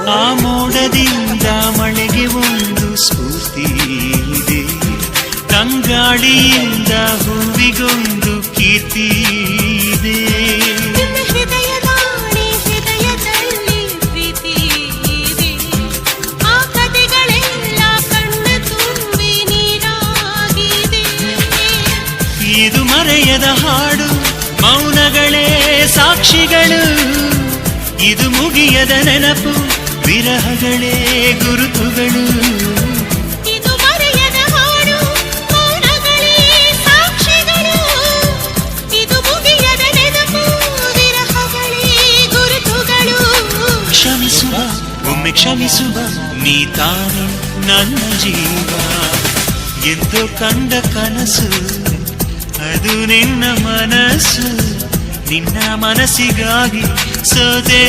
ಆ ಮೋಡದಿಂದ ಮಳೆಗೆ ಒಂದು ಸ್ಫೂರ್ತಿ ಇದೆ, ತಂಗಾಳಿಯಿಂದ ಹೂವಿಗೊಂದು ಕೀರ್ತಿ ಇದೆ. ಹೃದಯದಲ್ಲಿ ಪ್ರೀತಿ ಇದೆ, ಆ ಕಥೆಗಳೆಲ್ಲ ಕಣ್ಣ ತುಂಬಿ ನೀರಾಗಿದೆ. ಇದು ಮರೆಯದ ಹಾಡು, ಮೌನಗಳೇ ಸಾಕ್ಷಿಗಳು. ಇದು ಮುಗಿಯದ ನೆನಪು, ವಿರಹಗಳೇ ಗುರುತುಗಳು. ಇದು ಮರೆಯದ ಹಾಡು, ಮೌನಗಳೇ ಸಾಕ್ಷಿಗಳು. ಇದು ಮುಗಿಯದ ನೆನಪು, ವಿರಹಗಳೇ ಗುರುತುಗಳು. ಕ್ಷಮಿಸುವ, ಒಮ್ಮೆ ಕ್ಷಮಿಸುವ, ನೀ ತಾನೆ ನನ್ನ ಜೀವ. ಎಂದು ಕಂಡ ಕನಸು ಅದು ನಿನ್ನ ಮನಸ್ಸು, ನಿನ್ನ ಮನಸ್ಸಿಗಾಗಿ ಸೋದೆ.